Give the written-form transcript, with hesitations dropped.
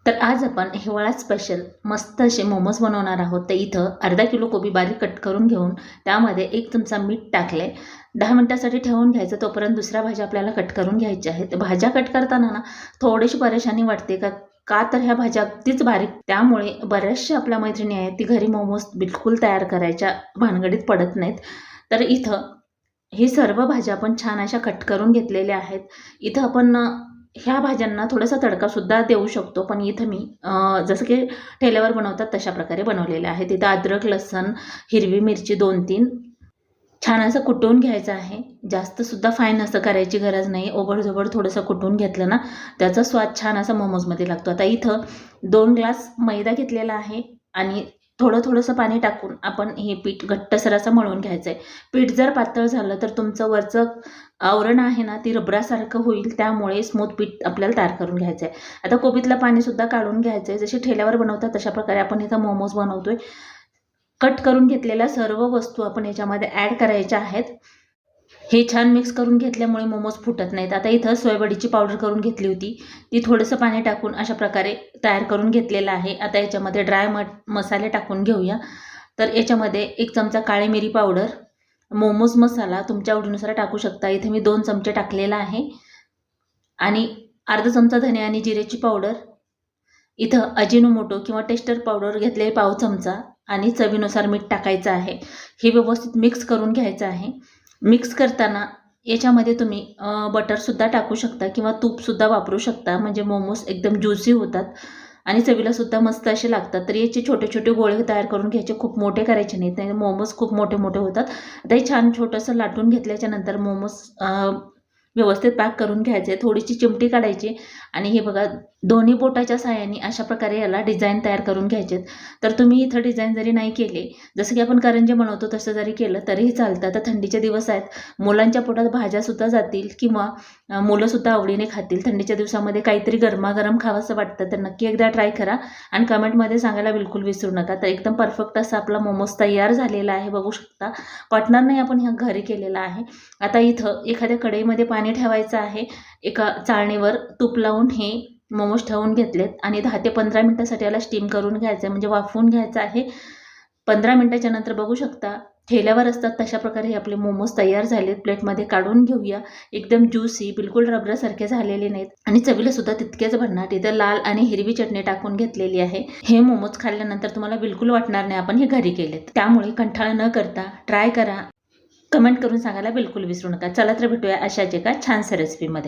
तर आज आपण हिवाळा स्पेशल मस्त असे मोमोज बनवणार आहोत। तर इथं अर्धा किलो कोबी बारीक कट करून घेऊन त्यामध्ये 1 चमचा मीठ टाकले, 10 मिनिटासाठी ठेवून घ्यायचं। तोपर्यंत दुसऱ्या भाज्या आपल्याला कट करून घ्यायच्या आहेत। भाज्या कट करताना ना थोडीशी परेशानी वाटते का तर ह्या भाज्या अगदीच बारीक, त्यामुळे बऱ्याचशा आपल्या मैत्रिणी आहेत ती घरी मोमोज बिलकुल तयार करायच्या भानगडीत पडत नाहीत। तर इथं ही सर्व भाज्या आपण छान अशा कट करून घेतलेल्या आहेत। इथं आपण ह्या भाज्यांना थोडासा तडकासुद्धा देऊ शकतो, पण इथं मी जसं की ठेल्यावर बनवतात तशा प्रकारे बनवलेलं आहे। तिथं अद्रक, लसूण, हिरवी मिरची 2-3 छान असं कुटून घ्यायचं आहे। जास्तसुद्धा फाईन असं करायची गरज नाही, ओबडधोबड थोडंसं कुटून घेतलं ना त्याचा स्वाद छान असा मोमोजमध्ये लागतो। आता इथं 2 ग्लास मैदा घेतलेला आहे आणि थोडंसं पाणी टाकून आपण हे पीठ घट्टसर असं मळून घ्यायचं आहे। पीठ जर पातळ झालं तर तुमचं वरचं आवरण आहे ना ती रबरासारखं होईल, त्यामुळे स्मूथ पीठ आपल्याला तयार करून घ्यायचं आहे। आता कोबीतलं पाणीसुद्धा काढून घ्यायचं आहे। जशी ठेल्यावर बनवतात तशा प्रकारे आपण इथं मोमोज बनवतोय। कट करून घेतलेल्या सर्व वस्तू आपण याच्यामध्ये ॲड करायच्या आहेत। हे छान मिक्स करून घेतल्यामुळे मोमोज फुटत नाहीत। आता इथं सोयाबीनची पावडर करून घेतली होती, ती थोडंसं पाणी टाकून अशा प्रकारे तयार करून घेतलेलं आहे। आता याच्यामध्ये ड्राय मसाले टाकून घेऊया। तर याच्यामध्ये 1 चमचा काळी मिरी पावडर, मोमोज मसाला तुमच्या आवडीनुसार टाकू शकता। इथे मी 2 चमचे टाकलेला आहे आणि अर्धा चमचा धने आणि जिऱ्याची पावडर, इथं अजिनोमोटो किंवा टेस्टर पावडर घेतले पाव चमचा आणि चवीनुसार मीठ टाकायचं आहे। हे व्यवस्थित मिक्स करून घ्यायचं आहे। मिक्स करताना याच्यामध्ये तुम्ही बटरसुद्धा टाकू शकता किंवा तूपसुद्धा वापरू शकता, म्हणजे मोमोज एकदम ज्युसी होतात आणि चवीलासुद्धा मस्त असे लागतात। तर याचे छोटे छोटे गोळे तयार करून घ्यायचे, खूप मोठे करायचे नाहीत, नाही मोमोज खूप मोठे मोठे होतात। आता हे छान छोटंसं लाटून घेतल्याच्या नंतर मोमोज व्यवस्थित पॅक करून घ्यायचे। थोडीशी चिमटी काढायची आणि हे बघा दोन्ही बोटाच्या साहाय्याने अशा प्रकारे याला डिझाईन तयार करून घ्यायचे। तर तुम्ही इथं डिझाईन जरी नाही केले, जसं की आपण करंजे बनवतो तसं जरी केलं तरीही चालतं। आता थंडीचे दिवस आहेत, मुलांच्या पोटात भाज्यासुद्धा जातील किंवा मुलंसुद्धा आवडीने खातील। थंडीच्या दिवसामध्ये काहीतरी गरमागरम खावंसं वाटतं, तर नक्की एकदा ट्राय करा आणि कमेंटमध्ये सांगायला बिलकुल विसरू नका। तर एकदम परफेक्ट असा आपला मोमोज तयार झालेला आहे, बघू शकता। पटणार नाही, आपण ह्या घरी केलेला आहे। आता इथं एखाद्या कढईमध्ये पाणी ठेवायचं आहे। एका चाळणीवर तूप लावून हे मोमोज ठेवून घेतलेत आणि 10 ते 15 मिनिटासाठी याला स्टीम करून घ्यायचं आहे, म्हणजे वाफवून घ्यायचं आहे। 15 मिनिटाच्या नंतर बघू शकता ठेल्यावर असतात तशा प्रकारे हे आपले मोमोज तयार झालेत। प्लेटमध्ये काढून घेऊया। एकदम ज्युसी, बिलकुल रबरासारखे झालेले नाहीत आणि चवीला सुद्धा तितकेच भन्नाट। इथं लाल आणि हिरवी चटणी टाकून घेतलेली आहे। हे मोमोज खाल्ल्यानंतर तुम्हाला बिलकुल वाटणार नाही आपण हे घरी केलेत, त्यामुळे कंटाळा न करता ट्राय करा। कमेंट करून सांगायला बिलकुल विसरू नका। चला तर भेटूया अशाच एका छानशा रेसिपीमध्ये।